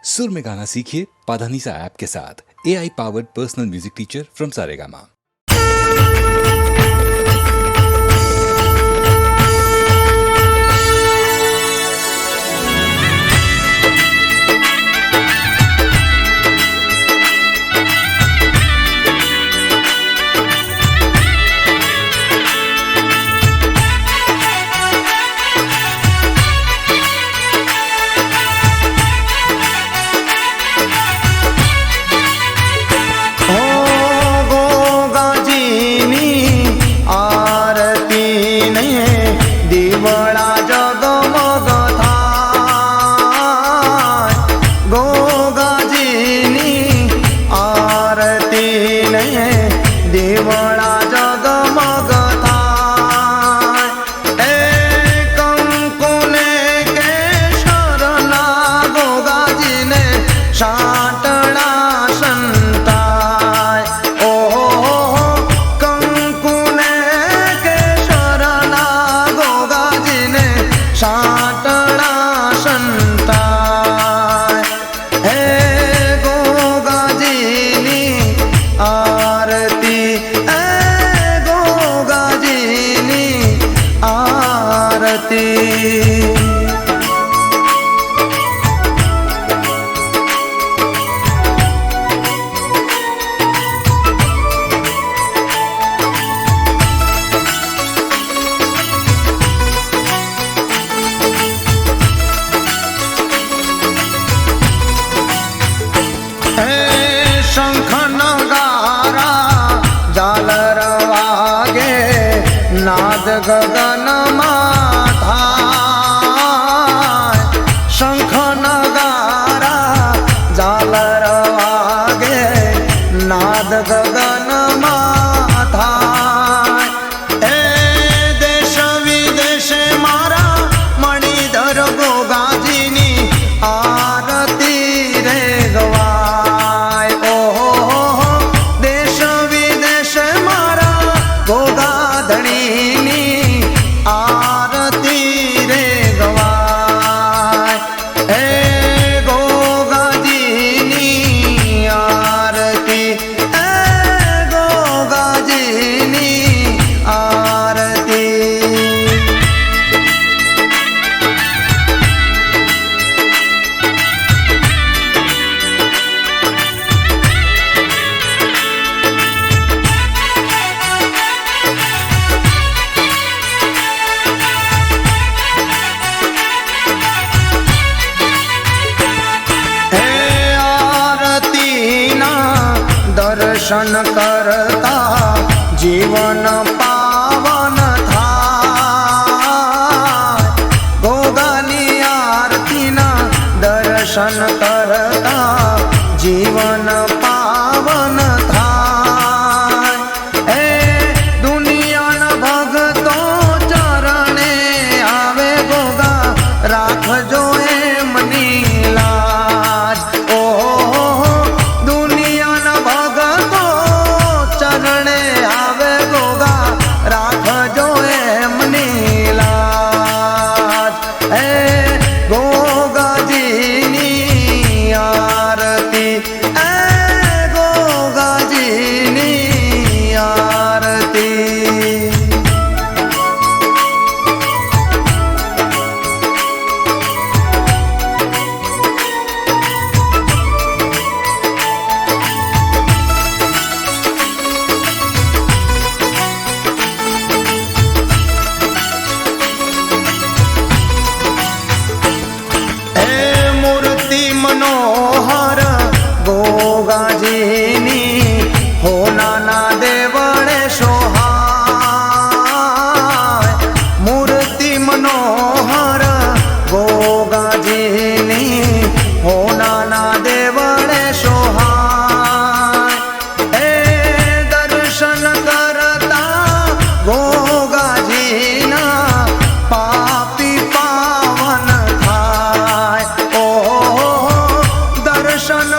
सुर में गाना सीखिए पाधानीसा ऐप के साथ। AI powered personal music teacher from Saregama. नाद गगन शंख नगारा झालर वागे नाद गगन ए देश विदेश मारा मणिधर गोगाजीनी आरती रे गवाय। ओ देश विदेश मारा गोगा आरती रे गवाय। ए गोगाजीनी आरती, ए गोगाजीनी आरती। दर्शन करता जीवन पावन थाय। गोगानी आरती ना दर्शन करता जीवन पावन थाय। ए दुनिया न भगतो चरणे आवे गोगा राखजो एमनी लाज। राखजो एमनी लाज। ए गोगाजीनी आरती, ए गोगाजीनी आरती। मनोहर गोगाजीनी हो नाना देवळे सोहाय। मूर्ति मनोहर गोगाजीनी हो नाना देवळे सोहाय। ए दर्शन करता गोगाजीना पापी पावन थाय। दर्शन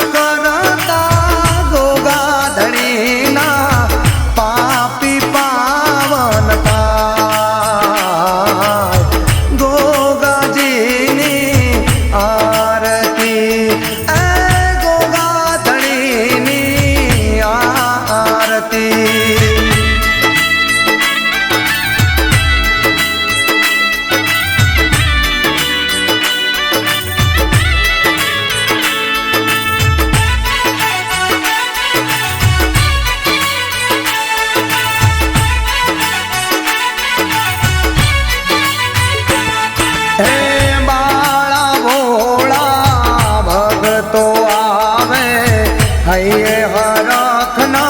હૈયે હરખ નો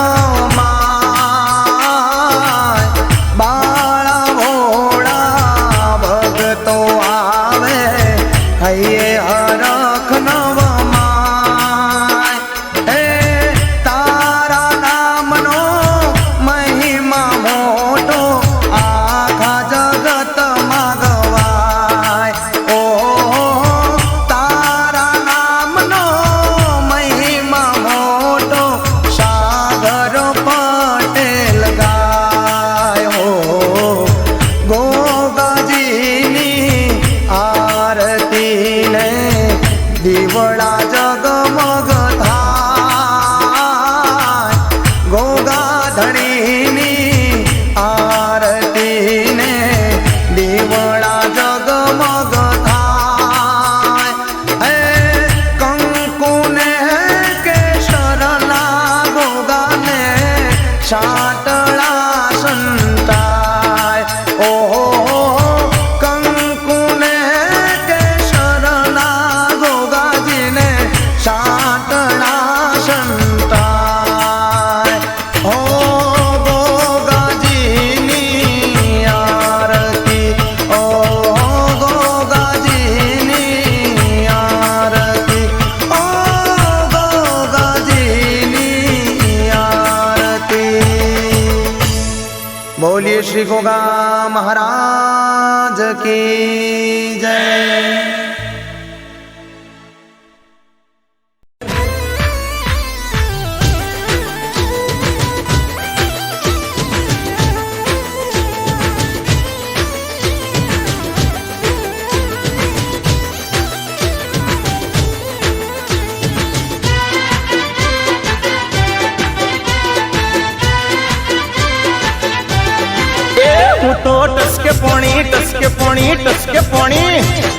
માય બાળા ભોળા ભગતો આવે હૈયે હરખ નવ માય એ તારા નામનો મહિમા મોટો આખા જગતમાં ગવાય ઓ તારા નામનો મહિમા મોટો સાગર પટેલ ગાયો ગોગાજીની આરતીને દીવડા જગમગ થાય ગોગાધણીની આરતીને દીવડા જગમગ થાય હે કંકુને કેસરના ગોગાને સાટળા સંતાય ઓહો કંકુને કેસરના ગોગાજીને સાટળા સંતાય ઓ ગોગાજીની આરતી ઓ ગોગાજીની આરતી ઓ ગોગાજીની આરતી બોલીએ શ્રી ગોગા મહારાજ કી જય હું તો ટસકે પોણી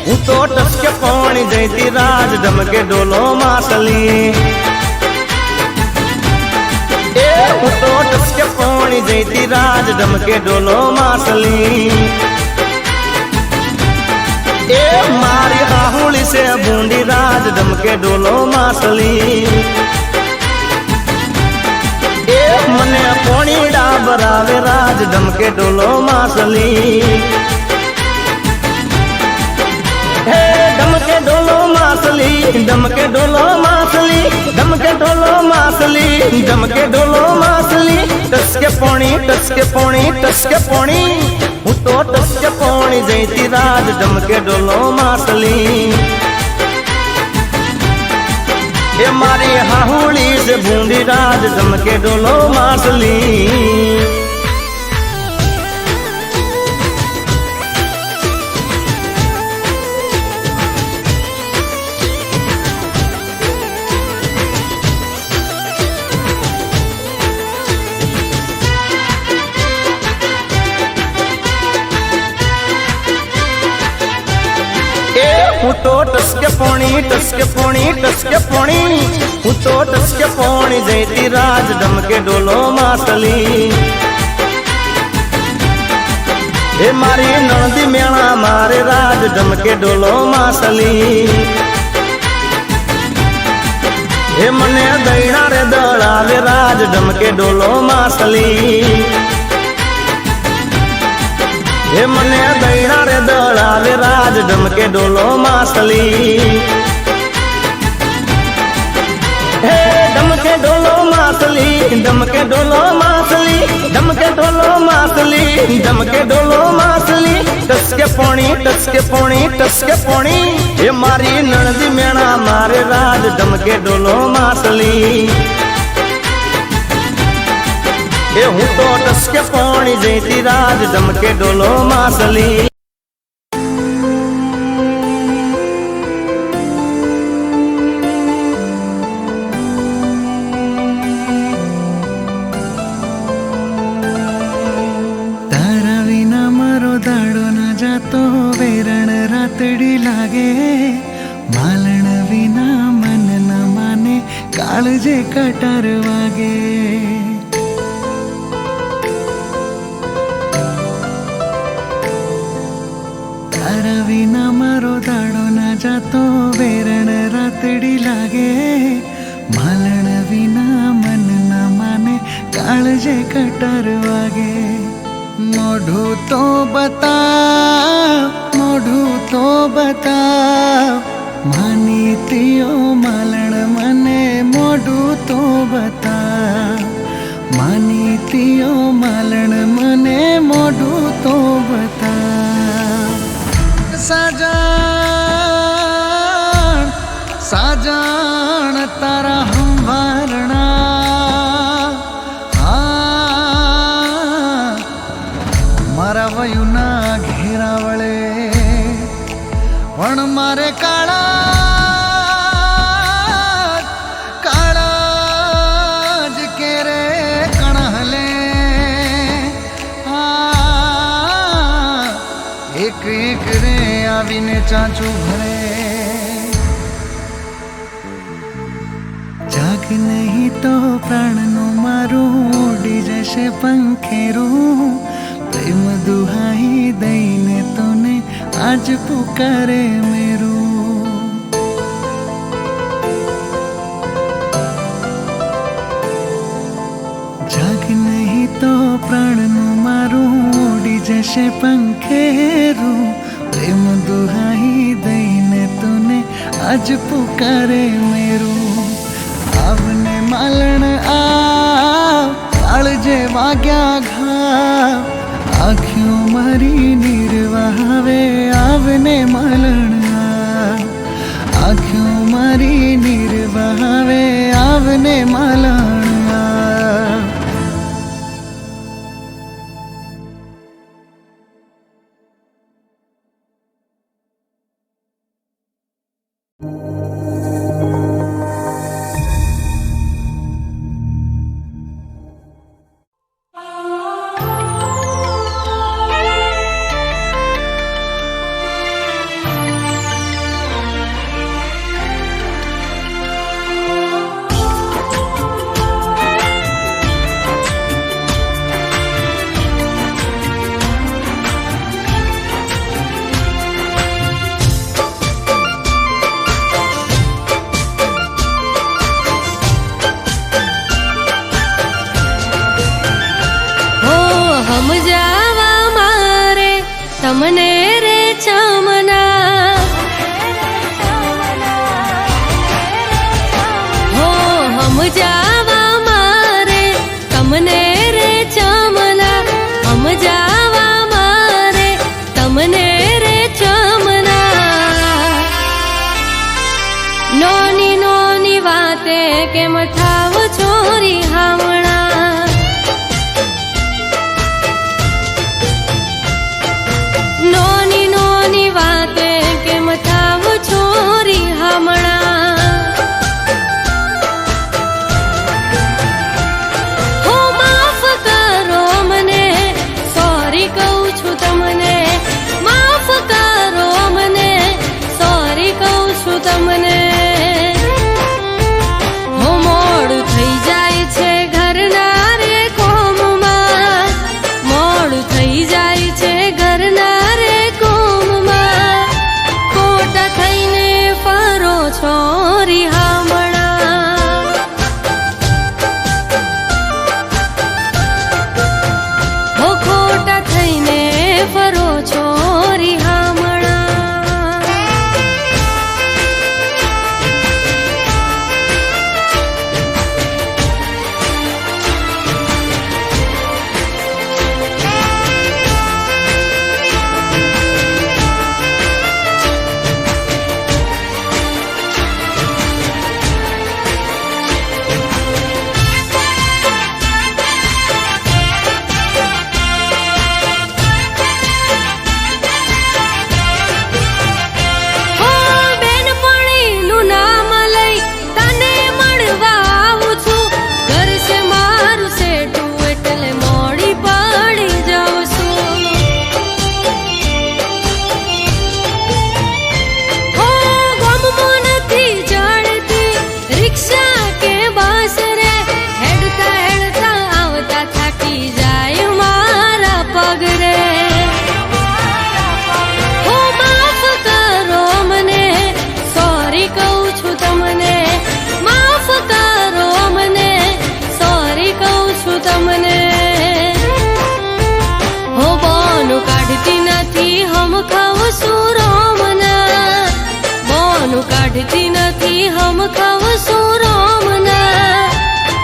હું તો ટસકે પોણી જયતી રાજ ધમકે ડોલો માસલી હું તો ટસકે પોણી જયતી રાજ ધમકે ડોલો માસલી મારી આહુળી સે બૂંડી રાજ ધમકે ડોલો માસલી મને પોણી ડાબરાવે રાજ ધમકે ડોલો માસલી હે ધમકે ડોલો માસલી ધમકે ડોલો માસલી ધમકે ડોલો માસલી ધમકે ડોલો માસલી ટસકે પોણી હું તો ટસકે પોણી જયતી રાજ ધમકે ડોલો માસલી એ મારી હાહુળી से बूंदी राज धमके डोलो मासली હું તો ટસકે પોણી હું તો ટસકે પોણી જયતી રાજ ધમકે ડોલો માસલી એ મારી નણદી મેણા મારે રાજ ધમકે ડોલો માસલી એ મને દૈણા રે દળાવે રાજ ધમકે ડોલો માસલી हे मने दैणा रे दळावे राज धमके डोलो मासली हे धमके डोलो मासली धमके डोलो मासली धमके डोलो मासली धमके डोलो मासली टसके पोणी हे मारी नणदी मेणा मारे राज धमके डोलो मासली ए हूँ तो टसके पोणी जयती राज धमके डोलो मासली तारा विना मारो दाड़ो न जातो वेरण रातड़ी लागे मालण विना मन न माने काळजे कटार वागे વિના મારો દાડો ના જાતો વેરણ રાતડી લાગે માલણ વિના કાળજે કટર વાગે. મોઢું તો બતાવ, મોઢું તો બતાવ, માનીતીઓ માલણ મને મોઢું તો બતાવ, માનીતીઓ માલણ મને મોઢું તો બતાવ. સાજાણ સાજાણ તારા હંવારણા, મારા વયુના ઘેરા વળે પણ મારે કાળા કાળા જ કેરે કણહલે. એક એક રે આવીને ચાંચું ભરે. જાગ નહીં તો પ્રાણનું મારું ઉડી જશે પંખેરું. પ્રેમ દુહાઈ દઈને તને આજ પુકારે મેરું. જાગ નહીં તો પ્રાણનું મારું ઉડી જશે પંખેરું. પ્રેમ દુહાઈ દઈને તને આજ પુકારે મેરું. આવને માલણ આવ, કાળજે વાગ્યા ઘા, આંખ્યો મારી નિર્વાહવે આવને માલણ આવ, આંખ્યો મારી નિર્વાહવે આવને માલણ આવ. તમને રે ચમના, હો હમ જાવા મારે તમને રે ચમના, હમ જાવા મારે તમને રે ચમના. નોની નોની વાતે કેમ થાવ છોરી હામણા, નોની નોની વાતે કેમ થાવ છોરી હામણા. હો માફ કરો મને, સોરી કહું છું તમને, માફ કરો મને, સોરી કહું છું તમને. હો મોડું થઈ જાય છે ઘર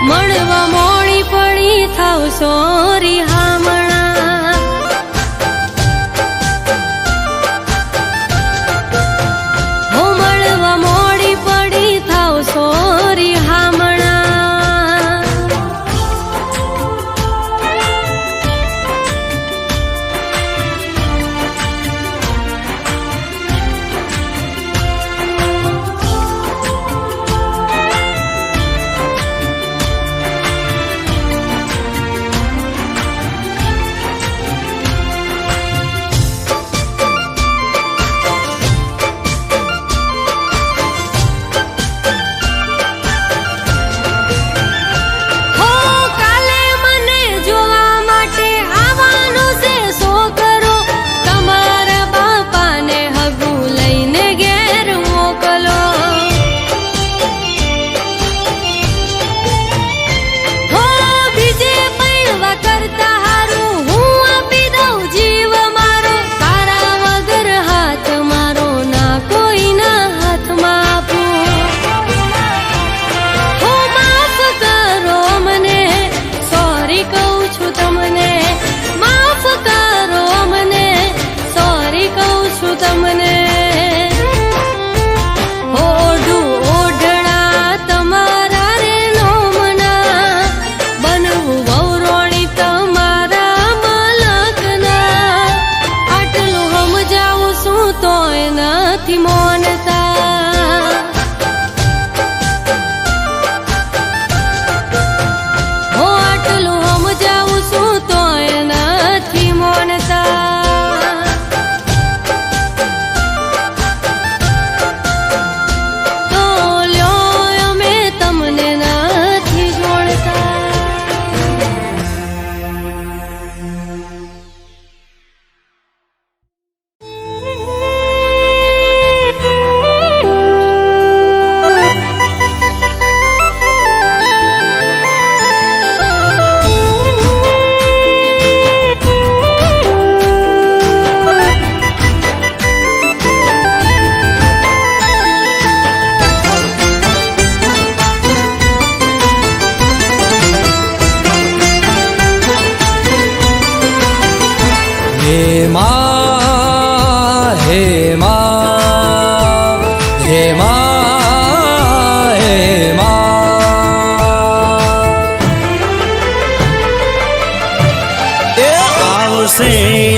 મળવા મોડી પડી થાવ સોરી હામણા હો મળવા મોડી પડી થાવ સોરી હામણા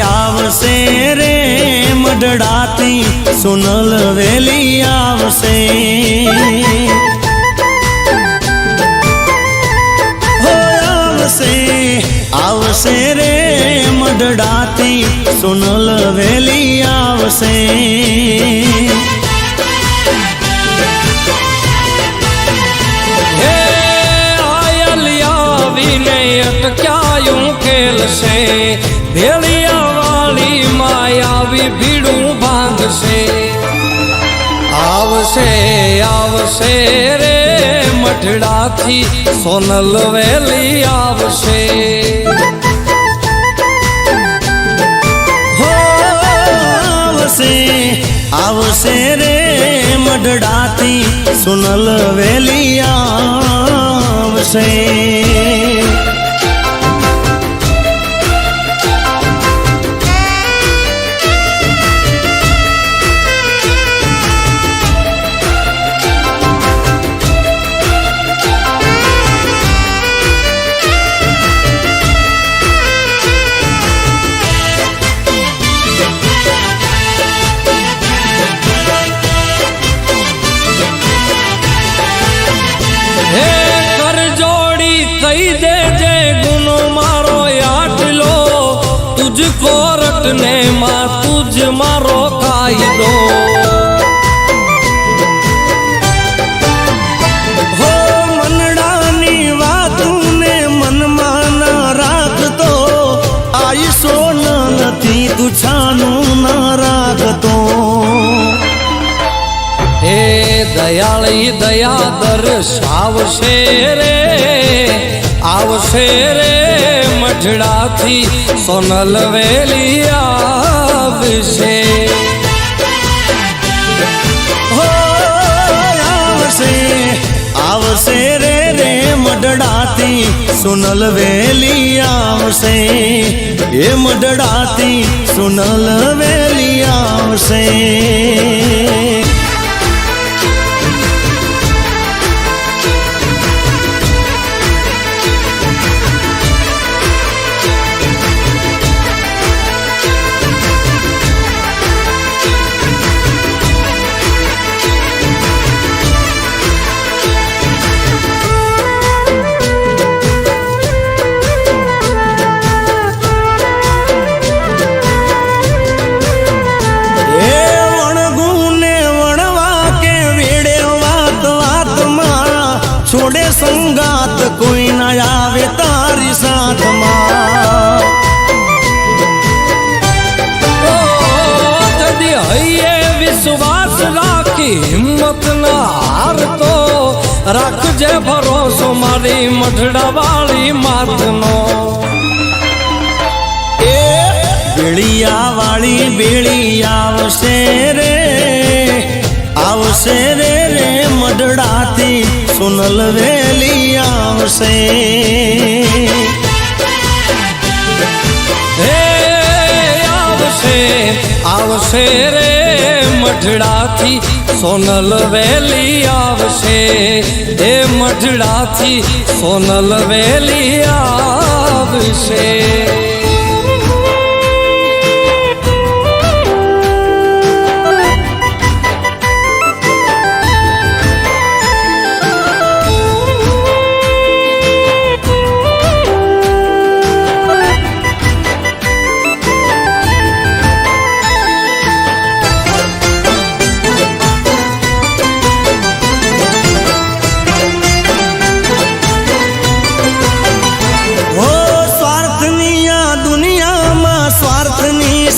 आवसे रे मडड़ाती सुनल वेली आवसे हो आवसे आवसे रे मडड़ाती सुनल वेली आवसे अटक्यायूं खेल से भेड़िया वाली मायावी भीड़ू बांध से आवसे आवसे रे मठड़ा थी सोनल वेली आवसे हो आवसे आवसे रे मठड़ा थी सोनल वेली आवसे कोरट ने मां तुझ मारो खाई दो हो मनडानी वातू ने मन माना राख तो आई सोन नथी तू छानू ना राख तो हे दयाली दया दर्शावशे रे आवशे रे मठड़ा थी सोनल वेली आवशे हो आवशे आवशे रे रे मठड़ा સોનલ વેલી આવશે, એ મઢડાથી સોનલ વેલી આવશે. છોડે સંગાત કોઈ ના આવે તારી સાથમાં. જદી હૈયે વિશ્વાસ રાખી હિંમત ના હારતો, રાખજે ભરોસો મારી મઢડા વાળી માતનો. એ બેળિયા વાળી બેળી આવશે રે, આવશે રે રે મઢડાથી સોનલ વેલી આવશે. હે આવશે આવશે રે મઢડાથી સોનલ વેલી આવશે, હે મઢડાથી સોનલ વેલી આવશે.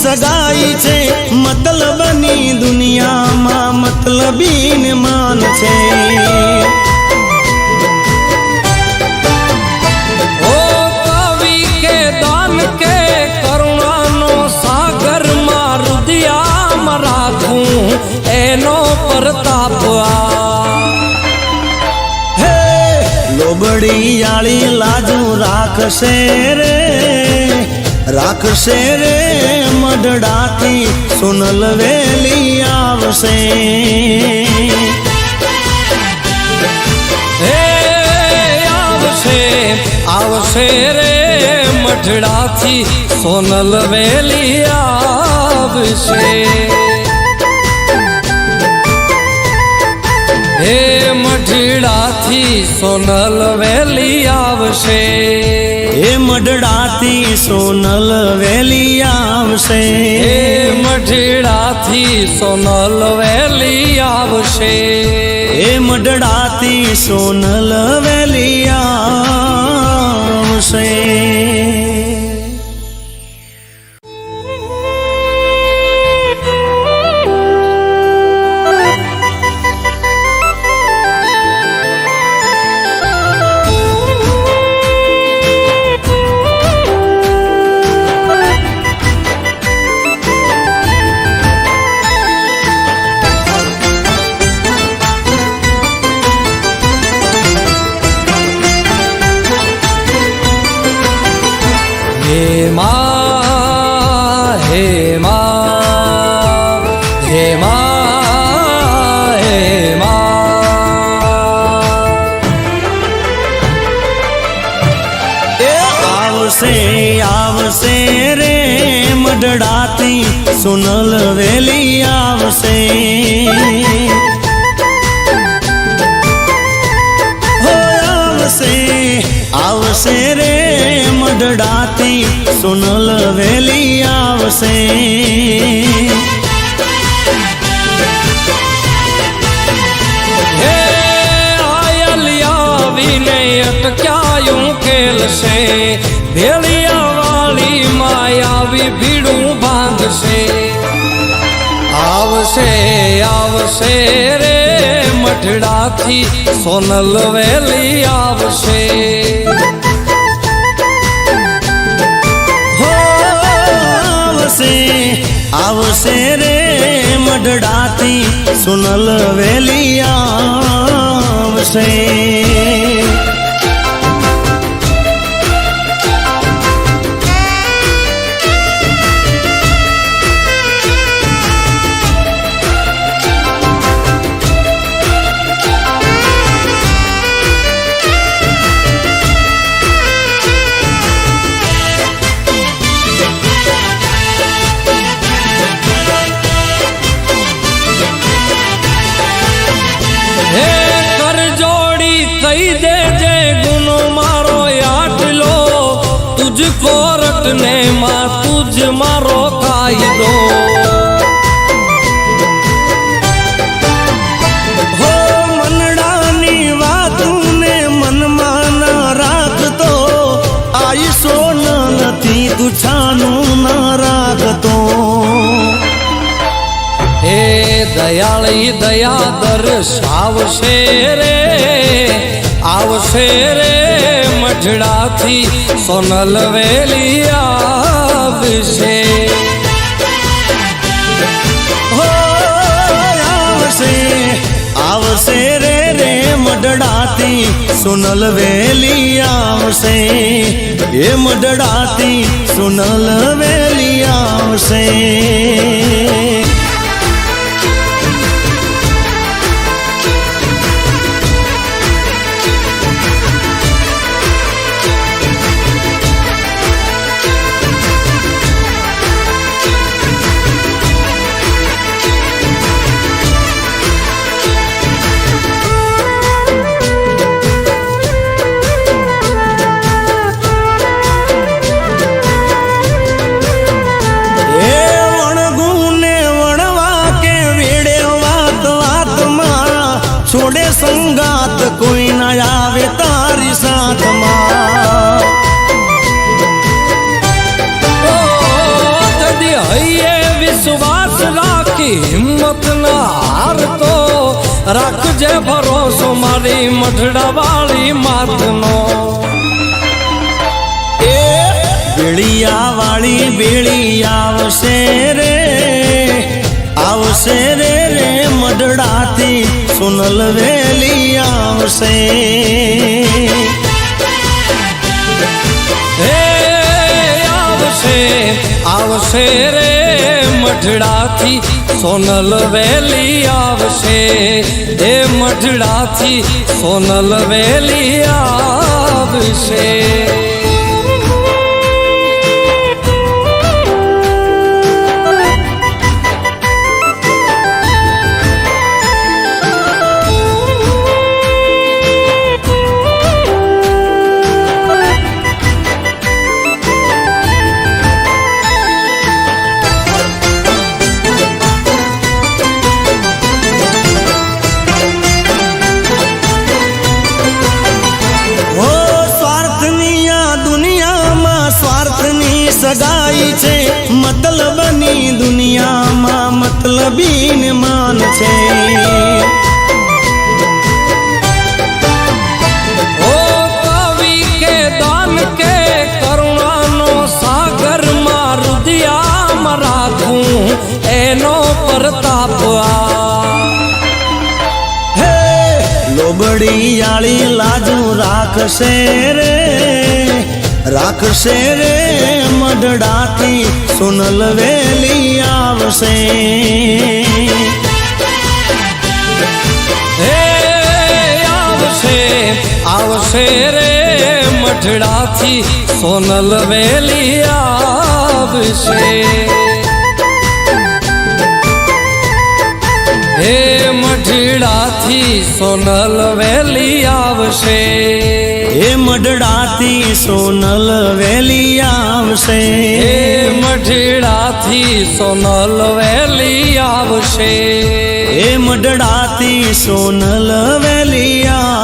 સગાઈ છે મતલબની દુનિયામાં મતલબી ને માન છે. ઓ કવિ કે દાન કે કરુણાનો સાગર માં રુદિયામાં રાખું એનો પ્રતાપ આ. હે લોબડી યાળી લાજુ રાખશે રે, રાખશે રે મઢડાથી સોનલ વેલી આવશે. હે આવશે આવશે રે મઢડાથી સોનલ વેલી આવશે. હે મઢડાથી સોનલ વેલી આવશે, એ મઢડાથી સોનલ વેલી આવશે. હે મઢડાથી સોનલ વેલી આવશે, એ મઢડાથી સોનલ વેલી આવશે. હે મા હે મા હે મા હે મા. એ આવશે આવશે રે મઢડાથી સોનલ વેલી આવશે. હો આવશે આવશે રે મઢડાથી સોનલ વેલી આવશે. હે આયલિયા વિને અટક્યાયું કેલશે, ભેળિયા વાળી માયાવી ભીડું બાંધશે. આવશે આવશે રે મઢડાથી સોનલ વેલી આવશે. આવશે રે મઢડાથી સોનલ વેલી આવશે. કહી દેજે ગુનો મારો આટલો તુજ કોરટ ને માં તુજ મારો કાયદો હો મનડાની વાતું ને મનમાં ના રાખતો આઈ સોન નથી તું છાનું ના રાખતો હે દયાળી દયા દર્શાવશે રે આવશે રે મઢડાથી સોનલ વેલી આવશે હો આવશે આવશે રે રે મઢડાથી સોનલ વેલી આવશે એ મઢડાથી સોનલ વેલી આવશે છોડે સંગાત કોઈ ના આવે તારી સાથમાં કદી હૈયે વિશ્વાસ રાખી હિંમત ના હારતો રાખજે ભરોસો મારી મઢડા વાળી માતનો એ બેળિયા વાળી બેળી આવશે રે રે મઢડાથી સોનલ વેલી આવશે હે આવશે આવશે રે મઢડાથી સોનલ વેલી આવશે હે મઢડાથી સોનલ વેલી આવશે સગાઈ છે મતલબની દુનિયામાં મતલબી ને માન છે ઓ કવિ કે દાન કે કરુણાનો સાગર માં રુદિયામાં રાખું એનો પ્રતાપ હે લોબડી યાળી લાજુ રાખશે રે મઢડાથી સોનલ વેલી આવશે હે આવશે આવશે રે મઢડાથી સોનલ વેલી આવશે હે મઢડાથી સોનલ વેલી આવશે એ મઢડાથી સોનલ વેલી આવશે હે મઢડાથી સોનલ વેલી આવશે એ મઢડાથી સોનલ વેલી આવશે